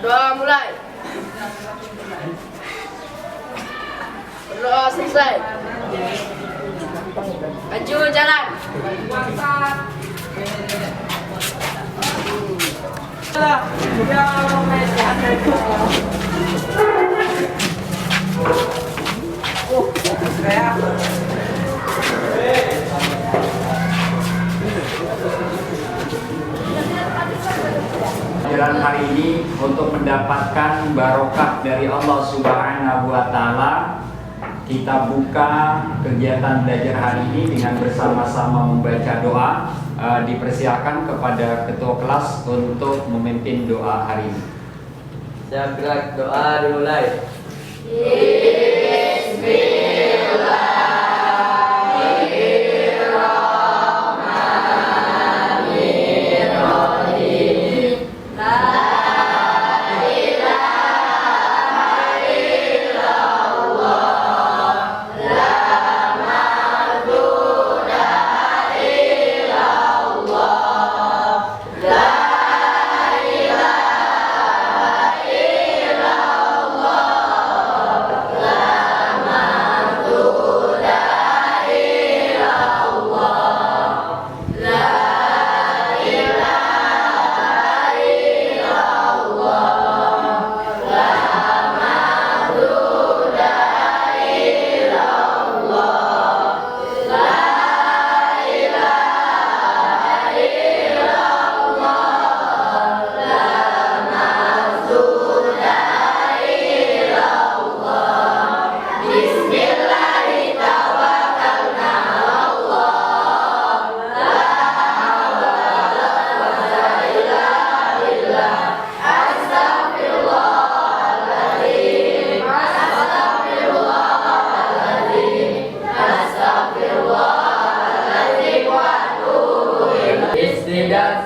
Berdoa mulai. Berdoa selesai. Maju jalan. Pelajaran hari ini untuk mendapatkan barokah dari Allah Subhanahu wa Ta'ala, kita buka kegiatan belajar hari ini dengan bersama-sama membaca doa. Dipersilakan kepada ketua kelas untuk memimpin doa hari ini. Siap, gerak, doa dimulai.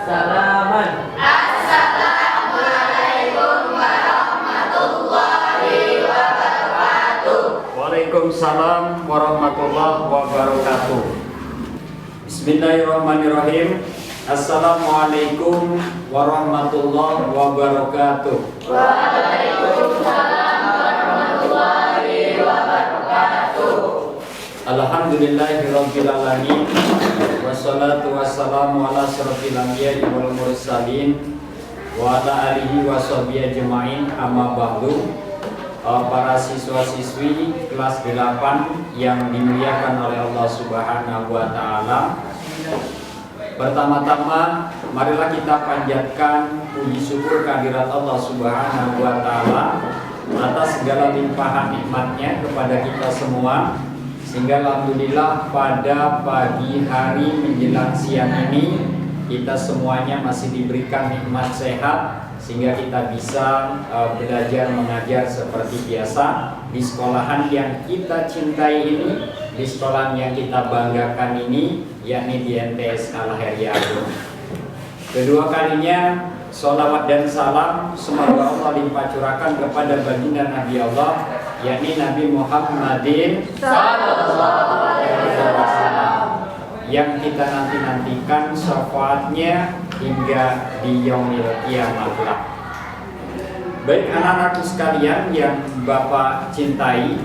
Salaman. Assalamualaikum warahmatullahi wabarakatuh. Waalaikumsalam warahmatullahi wabarakatuh. Bismillahirrahmanirrahim. Assalamualaikum warahmatullahi wabarakatuh. Waalaikumsalam warahmatullahi wabarakatuh. Alhamdulillahirabbil alamin. Wassalatu wassalamu ala asyrofil anbiya'i wal mursalin wa ala alihi wa sahbihi ajma'in, amma ba'du. Para siswa-siswi kelas 8 yang dimuliakan oleh Allah Subhanahu wa Ta'ala, pertama-tama marilah kita panjatkan puji syukur kehadirat Allah Subhanahu wa Ta'ala atas segala limpahan nikmatnya kepada kita semua, sehingga alhamdulillah pada pagi hari menjelang siang ini kita semuanya masih diberikan nikmat sehat, sehingga kita bisa belajar mengajar seperti biasa di sekolahan yang kita cintai ini, di sekolahan yang kita banggakan ini, yakni di MTS Al-Khairiyah Agung. Kedua kalinya sholawat dan salam semoga Allah limpah curahkan kepada baginda Nabi Allah, yakni Nabi Muhammadin sallallahu alaihi wasallam, yang kita nantikan syafaatnya hingga di yaumil kiamat. Baik anak-anakku sekalian yang Bapak cintai,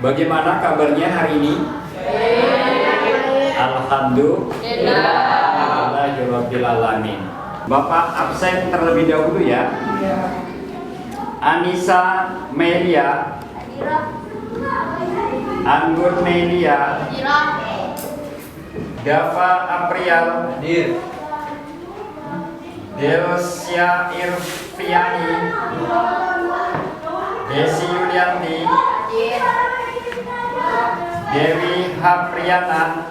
bagaimana kabarnya hari ini? Alhamdulillahirabbil alamin. Bapak absen terlebih dahulu ya. Anissa Melia, Anggun Melia, Dava Aprial, Delsia Irfiani, Desi Yulianti, Dewi Hapriana,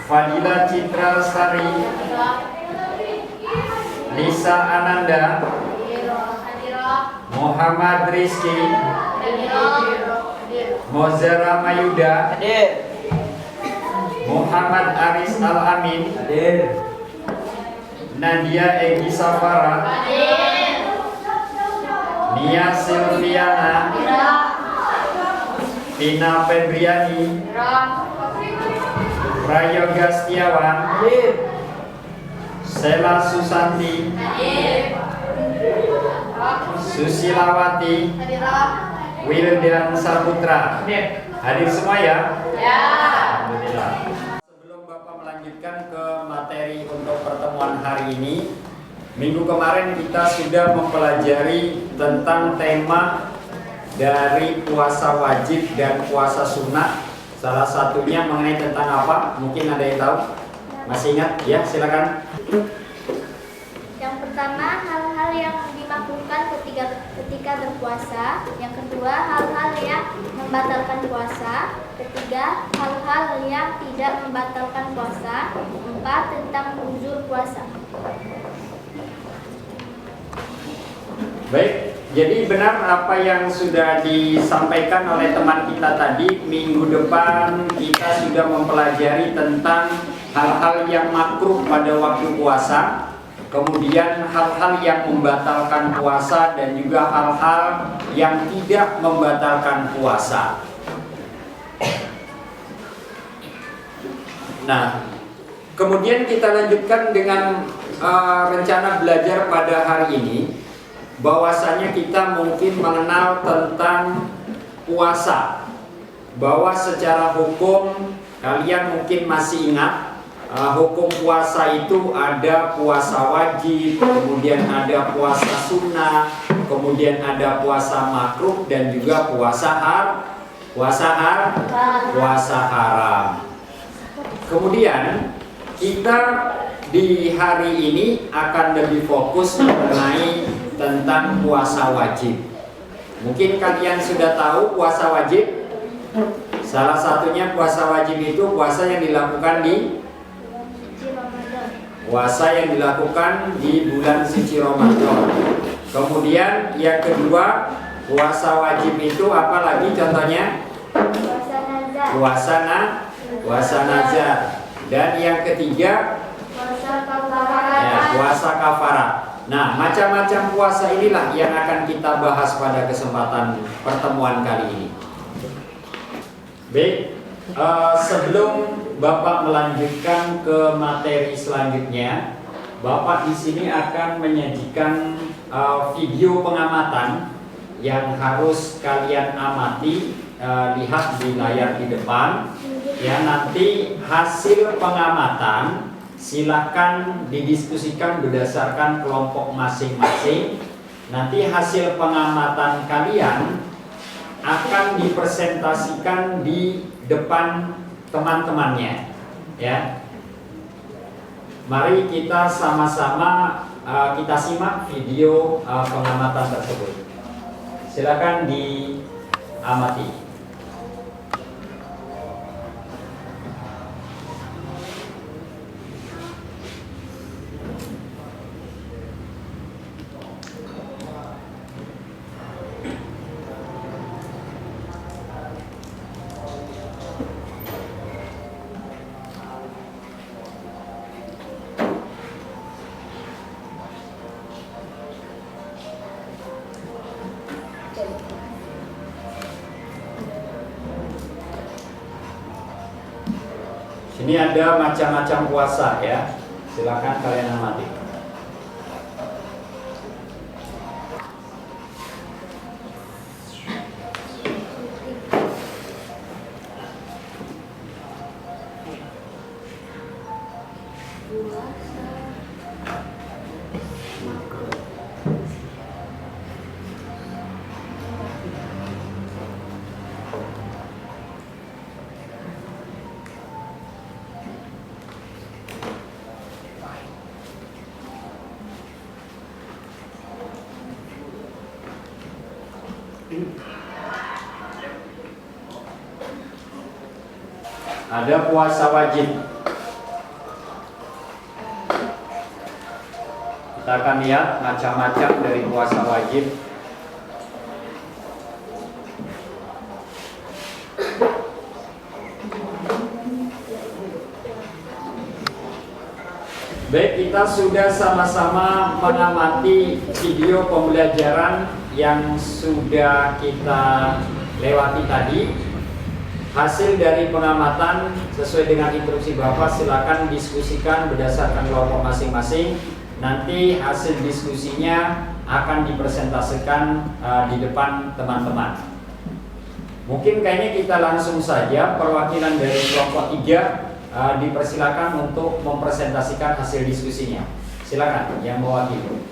Fadila Citra Sari, Lisa Ananda, Muhammad Rizki, Mozara Mayuda, Muhammad Aris Al-Amin, Nadia Egi Safara, Nia Silviana, Tina Febriani, Prayoga Setiawan, Sela Susanti, Susilawati Hadirat. Wildan Saputra. Hadir semua ya? Ya. Alhamdulillah. Sebelum Bapak melanjutkan ke materi untuk pertemuan hari ini, minggu kemarin kita sudah mempelajari tentang tema dari puasa wajib dan puasa sunnah. Salah satunya mengenai tentang apa? Mungkin ada yang tahu? Masih ingat? Ya, silakan. Yang pertama, hal-hal yang dimakruhkan ketika berpuasa. Yang kedua, hal-hal yang membatalkan puasa. Ketiga, hal-hal yang tidak membatalkan puasa. Empat, tentang uzur puasa. Baik, jadi benar apa yang sudah disampaikan oleh teman kita tadi. Minggu depan kita sudah mempelajari tentang hal-hal yang makruh pada waktu puasa, kemudian hal-hal yang membatalkan puasa, dan juga hal-hal yang tidak membatalkan puasa. Nah, kemudian kita lanjutkan dengan rencana belajar pada hari ini, bahwasanya kita mungkin mengenal tentang puasa, bahwa secara hukum kalian mungkin masih ingat hukum puasa itu ada puasa wajib, kemudian ada puasa sunnah, kemudian ada puasa makruh, dan juga puasa haram. Kemudian kita di hari ini akan lebih fokus mengenai tentang puasa wajib. Mungkin kalian sudah tahu puasa wajib. Salah satunya puasa wajib itu puasa yang dilakukan di bulan suci Ramadan. Kemudian yang kedua, puasa wajib itu apa lagi contohnya? Puasa nazar. Dan yang ketiga, puasa kafarat. Nah, macam-macam puasa inilah yang akan kita bahas pada kesempatan pertemuan kali ini. Baik, sebelum Bapak melanjutkan ke materi selanjutnya, Bapak di sini akan menyajikan video pengamatan yang harus kalian amati, lihat di layar di depan. Ya, nanti hasil pengamatan silakan didiskusikan berdasarkan kelompok masing-masing. Nanti hasil pengamatan kalian akan dipresentasikan di depan teman-temannya, ya. Mari kita sama-sama kita simak video pengamatan tersebut. Silakan diamati. Ini ada macam-macam puasa ya. Silakan kalian amati. Ada puasa wajib. Kita akan lihat macam-macam dari puasa wajib. Baik, kita sudah sama-sama mengamati video pembelajaran yang sudah kita lewati tadi. Hasil dari pengamatan sesuai dengan instruksi Bapak silakan diskusikan berdasarkan kelompok masing-masing. Nanti hasil diskusinya akan dipresentasikan di depan teman-teman. Mungkin kayaknya kita langsung saja perwakilan dari kelompok 3 dipersilakan untuk mempresentasikan hasil diskusinya. Silakan yang mewakili.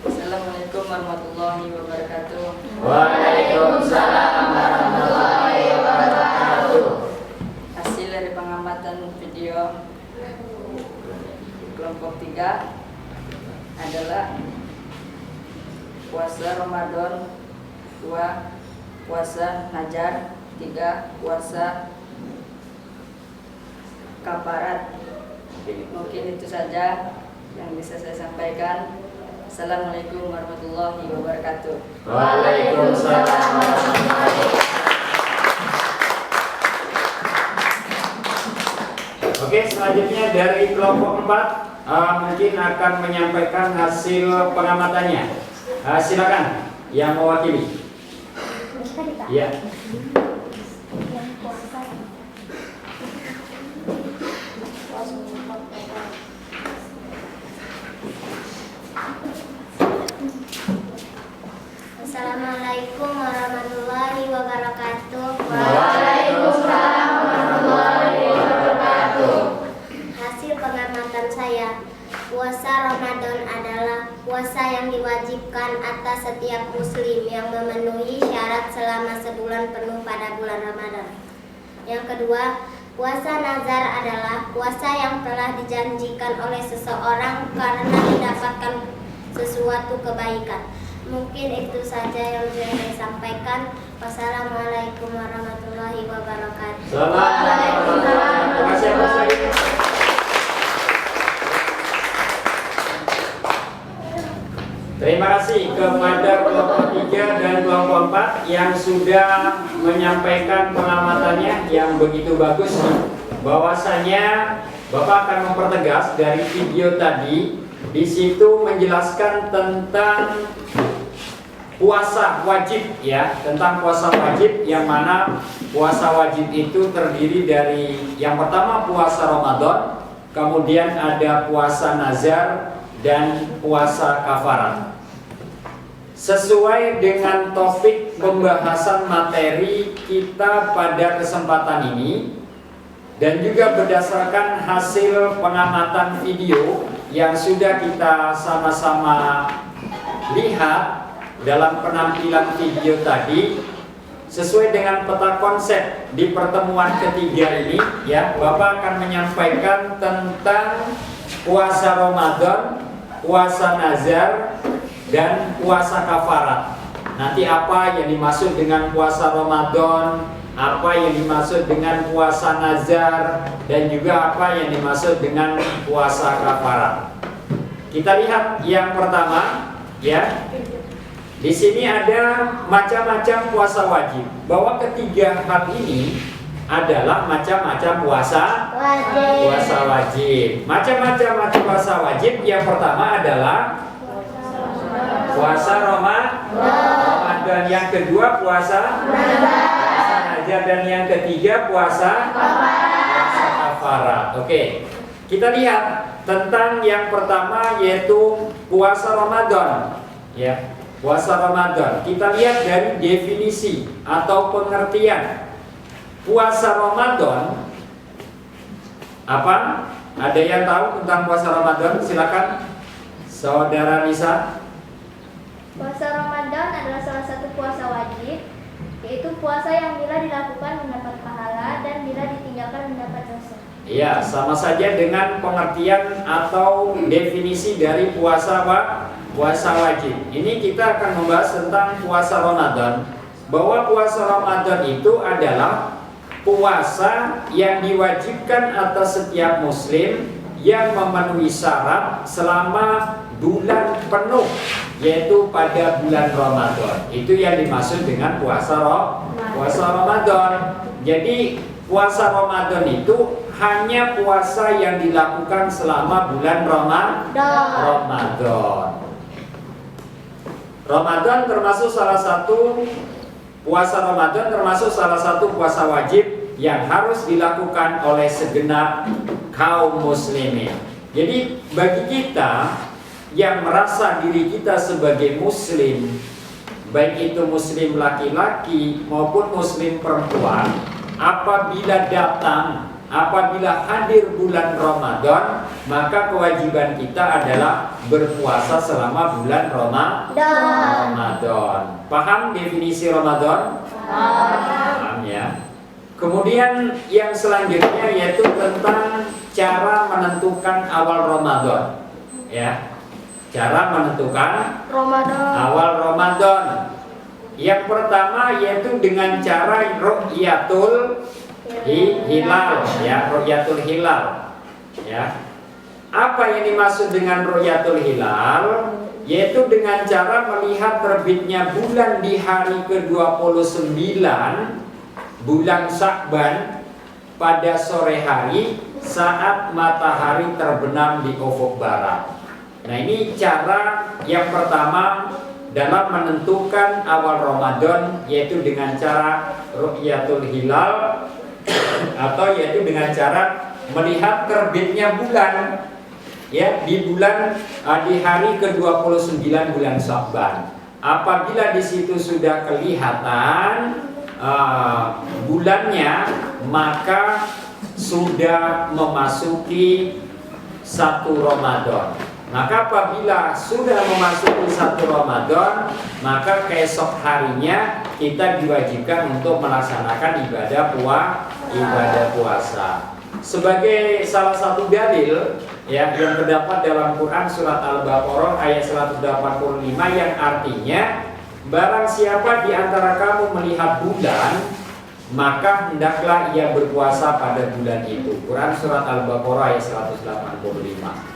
Assalamualaikum warahmatullahi wabarakatuh. Waalaikumsalam warahmatullahi wabarakatuh. Hasil dari pengamatan video kelompok 3 adalah puasa Ramadan, 2 puasa Najar, 3 puasa kafarat. Mungkin itu saja yang bisa saya sampaikan. Assalamualaikum warahmatullahi wabarakatuh. Waalaikumsalam warahmatullahi wabarakatuh. Oke, selanjutnya dari kelompok 4 mungkin akan menyampaikan hasil pengamatannya. Silakan yang mewakili. Ya. Assalamualaikum warahmatullahi wabarakatuh. Waalaikumsalam warahmatullahi wabarakatuh. Hasil pengamatan saya, puasa Ramadan adalah puasa yang diwajibkan atas setiap muslim yang memenuhi syarat selama sebulan penuh pada bulan Ramadan. Yang kedua, puasa nazar adalah puasa yang telah dijanjikan oleh seseorang karena mendapatkan sesuatu kebaikan. Mungkin itu saja yang bisa saya sampaikan. Wassalamualaikum warahmatullahi wabarakatuh. Terima kasih Mas Adi. Terima kasih kepada kelompok 3 dan kelompok 4 yang sudah menyampaikan pengamatannya yang begitu bagus. Bahwasanya Bapak akan mempertegas dari video tadi, di situ menjelaskan tentang puasa wajib ya, tentang puasa wajib yang mana puasa wajib itu terdiri dari yang pertama puasa Ramadan, kemudian ada puasa nazar dan puasa kafarat. Sesuai dengan topik pembahasan materi kita pada kesempatan ini dan juga berdasarkan hasil pengamatan video yang sudah kita sama-sama lihat dalam penampilan video tadi, sesuai dengan peta konsep di pertemuan ketiga ini ya, Bapak akan menyampaikan tentang puasa Ramadan, puasa nazar dan puasa kafarat. Nanti apa yang dimaksud dengan puasa Ramadan, apa yang dimaksud dengan puasa nazar, dan juga apa yang dimaksud dengan puasa kafarat. Kita lihat yang pertama ya. Di sini ada macam-macam puasa wajib. Bahwa ketiga hal ini adalah macam-macam puasa wajib. Macam-macam puasa wajib. Yang pertama adalah puasa Ramadan. Yang kedua puasa Nazar, dan yang ketiga puasa kafarat. Oke. Kita lihat tentang yang pertama yaitu puasa Ramadan. Ya. Puasa Ramadan, kita lihat dari definisi atau pengertian puasa Ramadan. Apa? Ada yang tahu tentang puasa Ramadan? Silakan, Saudara Nisa. Puasa Ramadan adalah salah satu puasa wajib, yaitu puasa yang bila dilakukan mendapat pahala dan bila ditinggalkan mendapat dosa. Iya, sama saja dengan pengertian atau definisi dari puasa puasa wajib. Ini kita akan membahas tentang puasa Ramadan. Bahwa puasa Ramadan itu adalah puasa yang diwajibkan atas setiap muslim yang memenuhi syarat selama bulan penuh, yaitu pada bulan Ramadan. Itu yang dimaksud dengan puasa Ramadan. Jadi puasa Ramadan itu hanya puasa yang dilakukan selama bulan Ramadan. Puasa Ramadan termasuk salah satu puasa wajib yang harus dilakukan oleh segenap kaum muslimin. Jadi bagi kita yang merasa diri kita sebagai muslim, baik itu muslim laki-laki maupun muslim perempuan, apabila hadir bulan Ramadan, maka kewajiban kita adalah berpuasa selama bulan Ramadan. Paham definisi Ramadan? Paham ya. Kemudian yang selanjutnya yaitu tentang cara menentukan awal Ramadan. Ya. Cara menentukan awal Ramadan. Yang pertama yaitu dengan cara ru'yatul hilal, ya, ru'yatul hilal. Ya. Apa yang dimaksud dengan ru'yatul hilal? Yaitu dengan cara melihat terbitnya bulan di hari ke-29 bulan Sya'ban pada sore hari saat matahari terbenam di ufuk barat. Nah, ini cara yang pertama dalam menentukan awal Ramadan, yaitu dengan cara ru'yatul hilal, atau yaitu dengan cara melihat terbitnya bulan, ya, di hari ke-29 bulan Sya'ban. Apabila di situ sudah kelihatan bulannya, maka sudah memasuki 1 Ramadan. Maka apabila sudah memasuki 1 Ramadan, maka keesok harinya kita diwajibkan untuk melaksanakan ibadah puasa. Sebagai salah satu dalil, ya, yang terdapat dalam Quran surat Al-Baqarah ayat 185 yang artinya, barang siapa di antara kamu melihat bulan, maka hendaklah ia berpuasa pada bulan itu. Quran surat Al-Baqarah ayat 185.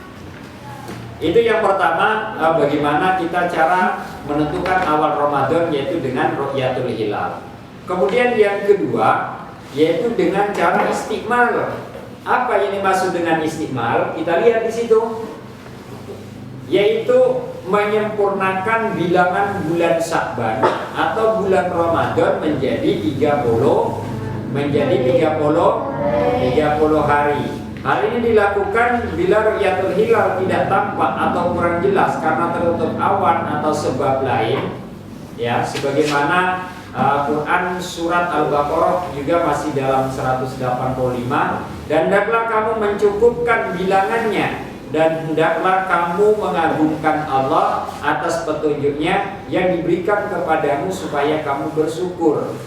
Itu yang pertama, bagaimana kita cara menentukan awal Ramadan, yaitu dengan ru'yatul hilal. Kemudian yang kedua yaitu dengan cara istiqmal. Apa yang dimaksud dengan istiqmal? Kita lihat di situ, yaitu menyempurnakan bilangan bulan Sya'ban atau bulan Ramadan menjadi 30 hari. Hal ini dilakukan bila ru'yatul hilal tidak tampak atau kurang jelas karena tertutup awan atau sebab lain, ya, sebagaimana Quran surat Al-Baqarah juga masih dalam 185. Dan hendaklah kamu mencukupkan bilangannya, dan hendaklah kamu mengagungkan Allah atas petunjuknya yang diberikan kepadamu supaya kamu bersyukur.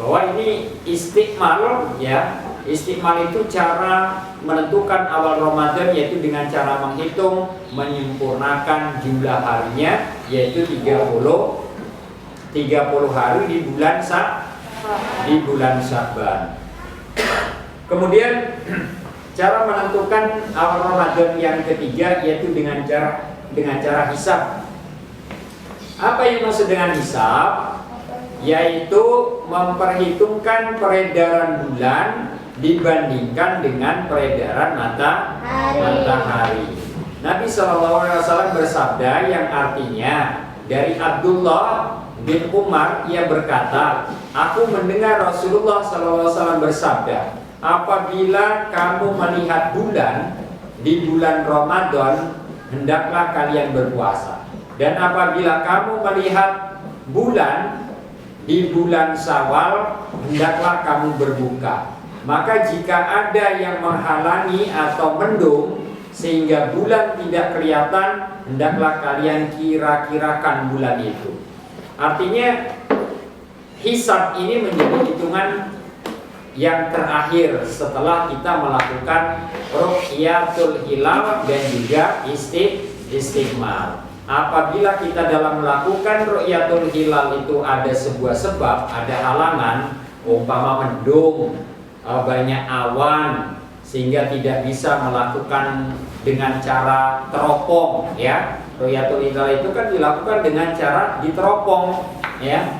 Bahwa ini istiqmal, ya. Istiqmal itu cara menentukan awal Ramadan, yaitu dengan cara menghitung, menyempurnakan jumlah harinya, yaitu 30 hari di bulan Sya'ban. Kemudian cara menentukan awal Ramadan yang ketiga yaitu dengan cara hisab. Apa yang maksud dengan hisab? Yaitu memperhitungkan peredaran bulan dibandingkan dengan peredaran matahari. Nabi SAW bersabda yang artinya, dari Abdullah bin Umar, ia berkata, aku mendengar Rasulullah SAW bersabda, apabila kamu melihat bulan di bulan Ramadan, hendaklah kalian berpuasa. Dan apabila kamu melihat bulan di bulan Syawal, hendaklah kamu berbuka. Maka jika ada yang menghalangi atau mendung sehingga bulan tidak kelihatan, hendaklah kalian kira-kirakan bulan itu. Artinya hisab ini menjadi hitungan yang terakhir setelah kita melakukan ru'yatul hilal dan juga istiqmal. Apabila kita dalam melakukan ru'yatul hilal itu ada sebuah sebab, ada halangan, umpama mendung, banyak awan, sehingga tidak bisa melakukan dengan cara teropong, ya. Ru'yatul hilal itu kan dilakukan dengan cara diteropong, ya.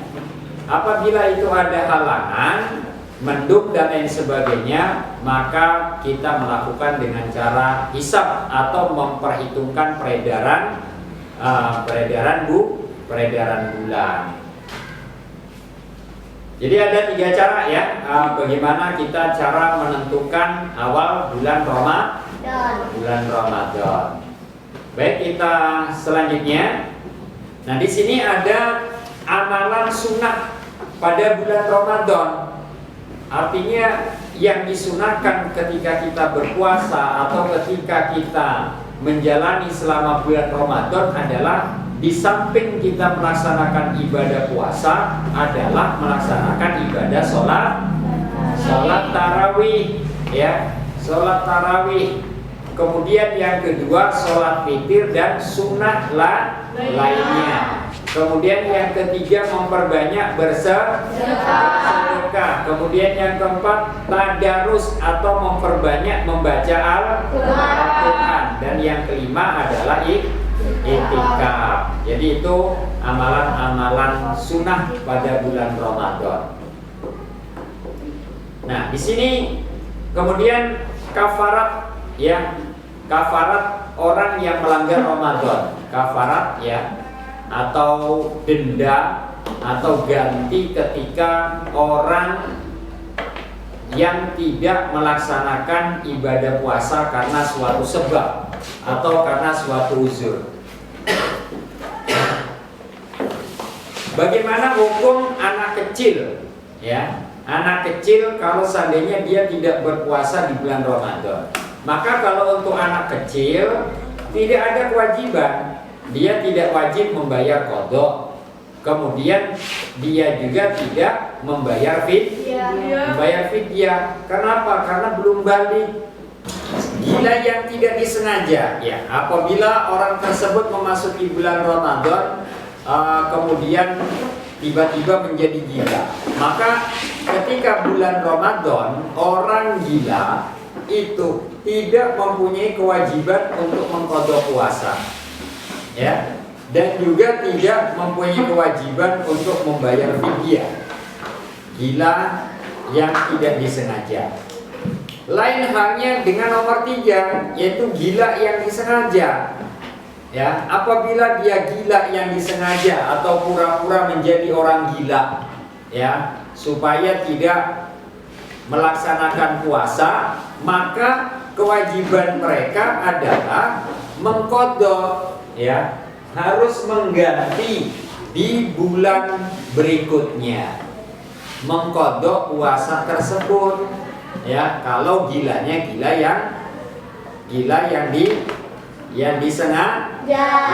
Apabila itu ada halangan, mendung dan lain sebagainya, maka kita melakukan dengan cara hisab atau memperhitungkan peredaran bulan. Jadi ada 3 cara ya, bagaimana kita cara menentukan awal bulan Ramadan. Baik, kita selanjutnya. Nah, di sini ada amalan sunnah pada bulan Ramadan. Artinya yang disunahkan ketika kita berpuasa atau ketika kita menjalani selama bulan Ramadan adalah di samping kita melaksanakan ibadah puasa adalah melaksanakan ibadah sholat tarawih ya, sholat tarawih. Kemudian yang kedua sholat witir dan sunnah lainnya. Kemudian yang ketiga memperbanyak bersedekah. Kemudian yang keempat tadarus atau memperbanyak membaca Al-Quran. Dan yang kelima adalah iktikaf. Jadi itu amalan-amalan sunnah pada bulan Ramadan. Nah, di sini kemudian kafarat ya, kafarat orang yang melanggar Ramadan, kafarat ya, atau denda atau ganti ketika orang yang tidak melaksanakan ibadah puasa karena suatu sebab atau karena suatu uzur. Bagaimana hukum anak kecil ya? Anak kecil kalau seandainya dia tidak berpuasa di bulan Ramadan, maka kalau untuk anak kecil tidak ada kewajiban, dia tidak wajib membayar qadha. Kemudian dia juga tidak membayar fidyah. Kenapa? Karena belum balik. Gila yang tidak disengaja ya. Apabila orang tersebut memasuki bulan Ramadan kemudian tiba-tiba menjadi gila, maka ketika bulan Ramadan orang gila itu tidak mempunyai kewajiban untuk mengqadha puasa ya, dan juga tidak mempunyai kewajiban untuk membayar fidyah. Gila yang tidak disengaja. Lain halnya dengan nomor 3, yaitu gila yang disengaja ya. Apabila dia gila yang disengaja atau pura-pura menjadi orang gila ya, supaya tidak melaksanakan puasa, maka kewajiban mereka adalah mengqadha ya, harus mengganti di bulan berikutnya, mengqadha puasa tersebut ya. Kalau gilanya gila yang disengaja.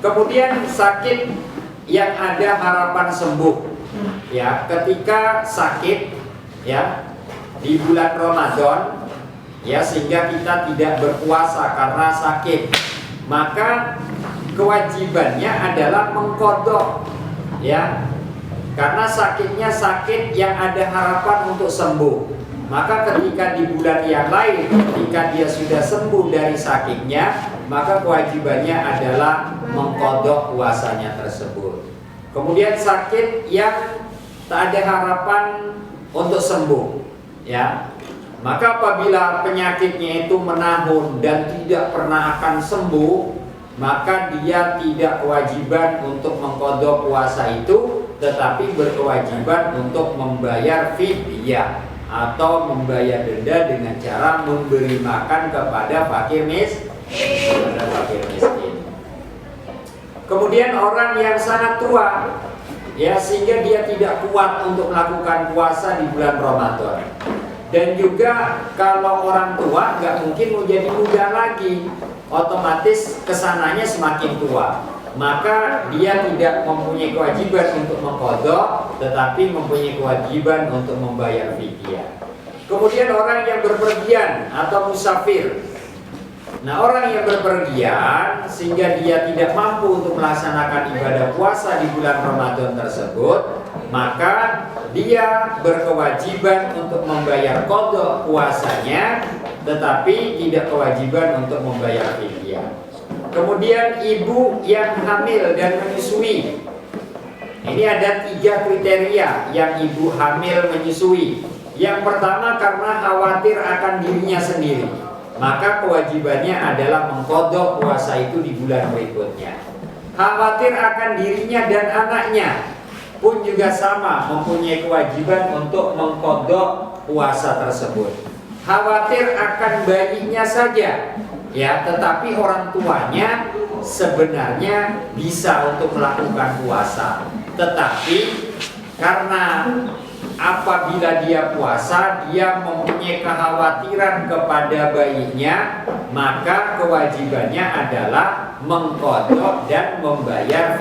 Kemudian sakit yang ada harapan sembuh ya, ketika sakit ya di bulan Ramadan ya, sehingga kita tidak berpuasa karena sakit, maka kewajibannya adalah mengqadha ya, karena sakitnya sakit yang ada harapan untuk sembuh. Maka ketika di bulan yang lain, ketika dia sudah sembuh dari sakitnya, maka kewajibannya adalah mengqadha puasanya tersebut. Kemudian sakit yang tak ada harapan untuk sembuh ya, maka apabila penyakitnya itu menahun dan tidak pernah akan sembuh, maka dia tidak kewajiban untuk mengqadha puasa itu, tetapi berkewajiban untuk membayar fidyah atau membayar denda dengan cara memberi makan kepada fakir miskin. Kemudian orang yang sangat tua ya, sehingga dia tidak kuat untuk melakukan puasa di bulan Ramadan. Dan juga kalau orang tua nggak mungkin menjadi muda lagi, otomatis kesananya semakin tua, maka dia tidak mempunyai kewajiban untuk mengqadha, tetapi mempunyai kewajiban untuk membayar fidyah. Kemudian orang yang berpergian atau musafir. Nah, orang yang berpergian sehingga dia tidak mampu untuk melaksanakan ibadah puasa di bulan Ramadan tersebut, maka dia berkewajiban untuk membayar qadha puasanya, tetapi tidak kewajiban untuk membayar fidyah. Kemudian ibu yang hamil dan menyusui. Ini ada 3 kriteria yang ibu hamil menyusui. Yang pertama, karena khawatir akan dirinya sendiri, maka kewajibannya adalah mengqadha puasa itu di bulan berikutnya. Khawatir akan dirinya dan anaknya, pun juga sama mempunyai kewajiban untuk mengqadha puasa tersebut. Khawatir akan bayinya saja, ya, tetapi orang tuanya sebenarnya bisa untuk melakukan puasa. Tetapi karena apabila dia puasa, dia mempunyai kekhawatiran kepada bayinya, maka kewajibannya adalah mengqadha dan membayar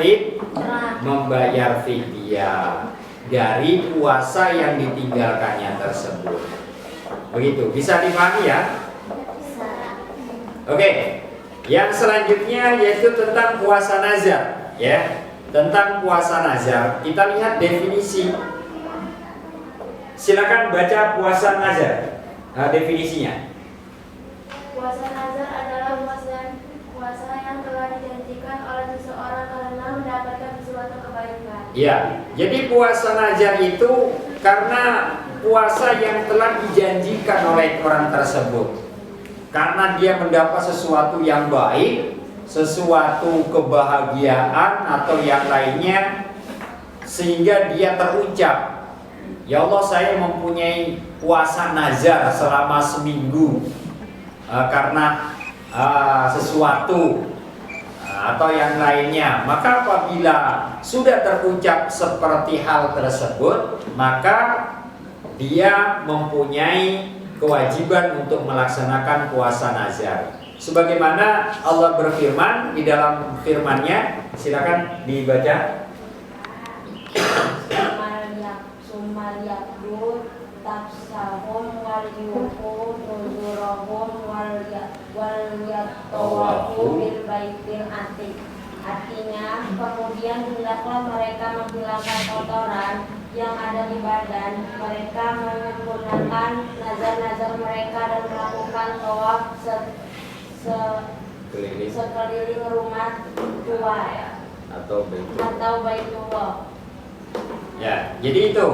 fidyah dari puasa yang ditinggalkannya tersebut. Begitu, bisa dipahami ya? Oke. Yang selanjutnya yaitu tentang puasa nazar, ya. Tentang puasa nazar, kita lihat definisi. Silakan baca puasa nazar. Definisinya. Puasa nazar adalah puasa yang telah dijanjikan oleh seseorang karena mendapatkan sesuatu kebaikan. Ya, jadi puasa nazar itu karena puasa yang telah dijanjikan oleh orang tersebut. Karena dia mendapat sesuatu yang baik, sesuatu kebahagiaan atau yang lainnya, sehingga dia terucap, ya Allah, saya mempunyai puasa nazar selama seminggu karena sesuatu atau yang lainnya. Maka apabila sudah terucap seperti hal tersebut, maka dia mempunyai kewajiban untuk melaksanakan puasa nazar. Sebagaimana Allah berfirman di dalam firman-Nya, silakan dibaca. Sumaliyakdu tafsahum wal yufu nuzurahum wal yatawafu bil baitil atiq. Artinya, kemudian hendaklah mereka menghilangkan kotoran yang ada di badan, mereka menyempurnakan nazar-nazar mereka dan melakukan tawaf sekeliling rumah tua atau Baitullah. Ya, jadi itu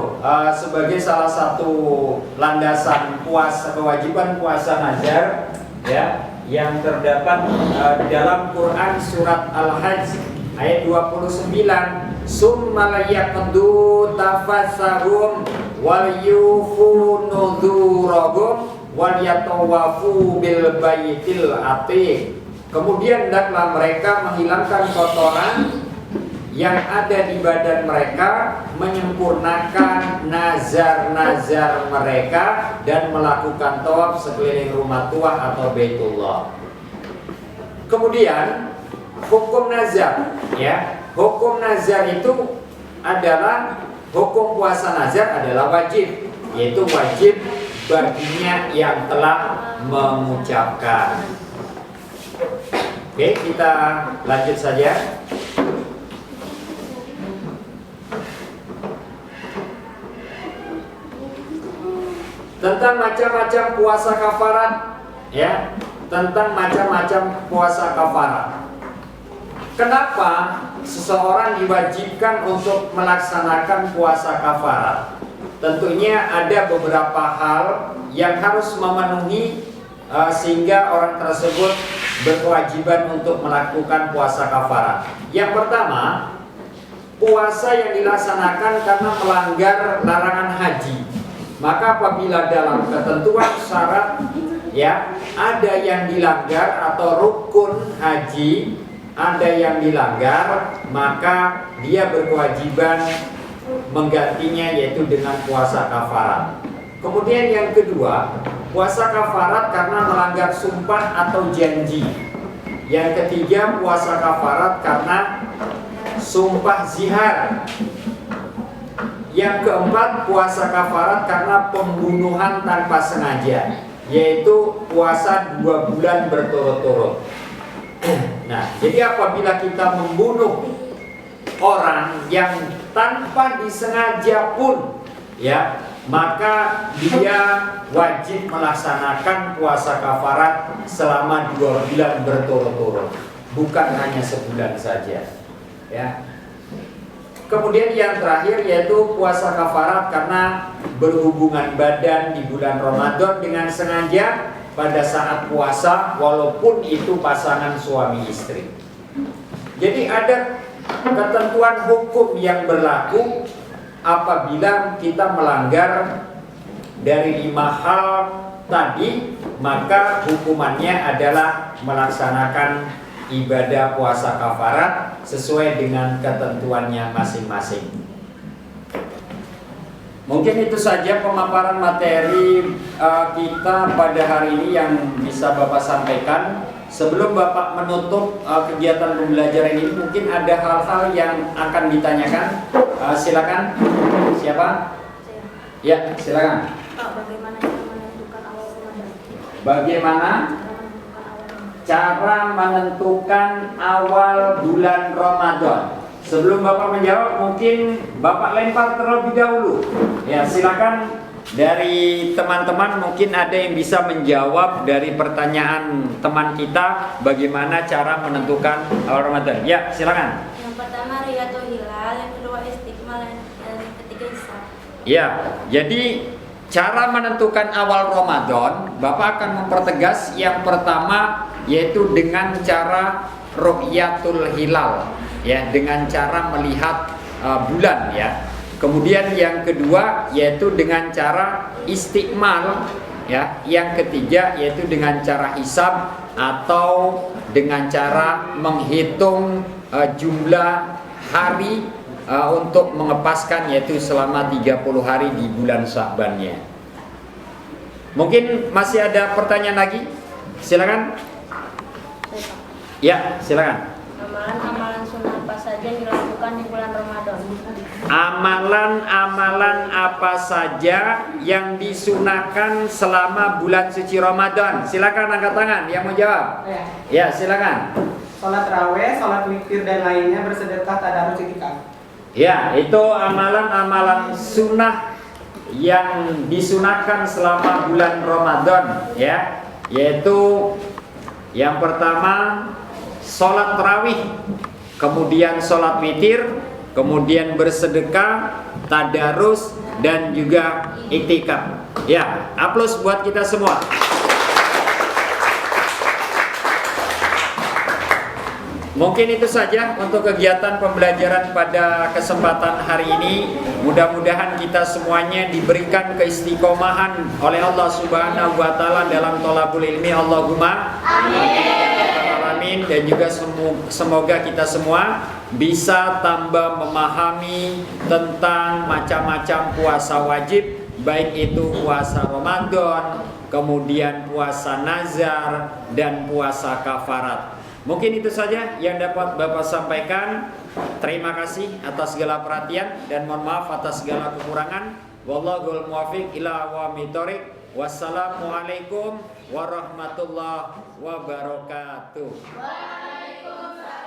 sebagai salah satu landasan puasa, kewajiban puasa nazar, ya, yang terdapat di dalam Quran surat Al-Hajj ayat 29. Summa la yaqdu tafassahum wal yufu nuzurahum wal yatawafu bil baitil atiq. Kemudian hendaklah mereka menghilangkan kotoran yang ada di badan mereka, menyempurnakan nazar-nazar mereka dan melakukan tawaf sekeliling rumah tua atau Baitullah. Kemudian hukum nazar, ya. Hukum nazar itu adalah, hukum puasa nazar adalah wajib, yaitu wajib baginya yang telah mengucapkan. Oke, kita lanjut saja. Tentang macam-macam puasa kafarat, ya, tentang macam-macam puasa kafarat. Kenapa seseorang diwajibkan untuk melaksanakan puasa kafarat? Tentunya ada beberapa hal yang harus memenuhi sehingga orang tersebut berkewajiban untuk melakukan puasa kafarat. Yang pertama, puasa yang dilaksanakan karena melanggar larangan haji. Maka apabila dalam ketentuan syarat, ya, ada yang dilanggar atau rukun haji, ada yang dilanggar, maka dia berkewajiban menggantinya, yaitu dengan puasa kafarat. Kemudian yang kedua, puasa kafarat karena melanggar sumpah atau janji. Yang ketiga, puasa kafarat karena sumpah zihar. Yang keempat, puasa kafarat karena pembunuhan tanpa sengaja, yaitu puasa 2 bulan berturut-turut. Nah, jadi apabila kita membunuh orang yang tanpa disengaja pun, ya, maka dia wajib melaksanakan puasa kafarat selama 2 bulan berturut-turut, bukan hanya sebulan saja, ya. Kemudian yang terakhir yaitu puasa kafarat karena berhubungan badan di bulan Ramadan dengan sengaja pada saat puasa, walaupun itu pasangan suami istri. Jadi ada ketentuan hukum yang berlaku apabila kita melanggar dari 5 hal tadi, maka hukumannya adalah melaksanakan ibadah puasa kafarat sesuai dengan ketentuannya masing-masing. Mungkin itu saja pemaparan materi kita pada hari ini yang bisa Bapak sampaikan. Sebelum Bapak menutup kegiatan pembelajaran ini, mungkin ada hal-hal yang akan ditanyakan. Silakan. Siapa? Ya, silakan. Bagaimana cara menentukan awal Ramadan? Bagaimana cara menentukan awal bulan Ramadan? Sebelum Bapak menjawab, mungkin Bapak lempar terlebih dahulu. Ya, silakan. Dari teman-teman mungkin ada yang bisa menjawab dari pertanyaan teman kita, bagaimana cara menentukan awal Ramadan. Ya, silakan. Yang pertama Riyatul Hilal, yang kedua Istiqmal, yang ketiga Isya. Ya, jadi cara menentukan awal Ramadan, Bapak akan mempertegas yang pertama yaitu dengan cara Ru'yatul Hilal, ya, dengan cara melihat bulan, ya. Kemudian yang kedua yaitu dengan cara istiqmal, ya. Yang ketiga yaitu dengan cara hisab atau dengan cara menghitung jumlah hari untuk mengepaskan, yaitu selama 30 hari di bulan Sya'bannya. Mungkin masih ada pertanyaan lagi? Silakan. Ya, silakan. Amalan-amalan sunnah apa saja yang dilakukan di bulan Ramadan? Amalan-amalan apa saja yang disunahkan selama bulan suci Ramadan? Silakan angkat tangan yang mau jawab. Ya, silakan. Sholat raweh, sholat witir dan lainnya, bersedekah, tadarus, itikaf. Ya, itu amalan-amalan sunnah yang disunahkan selama bulan Ramadan, ya, yaitu yang pertama sholat tarawih, kemudian sholat witir, kemudian bersedekah, tadarus, dan juga iktikaf. Ya, aplaus buat kita semua. Mungkin itu saja untuk kegiatan pembelajaran pada kesempatan hari ini. Mudah-mudahan kita semuanya diberikan keistiqomahan oleh Allah Subhanahu wa taala dalam thalabul ilmi. Allahumma amin. Dan juga semoga kita semua bisa tambah memahami tentang macam-macam puasa wajib, baik itu puasa Ramadan, kemudian puasa nazar, dan puasa kafarat. Mungkin itu saja yang dapat Bapak sampaikan. Terima kasih atas segala perhatian dan mohon maaf atas segala kekurangan. Wallahul muwaffiq ila aqwamit thoriq. Wassalamualaikum warahmatullahi wabarakatuh. Waalaikumsalam.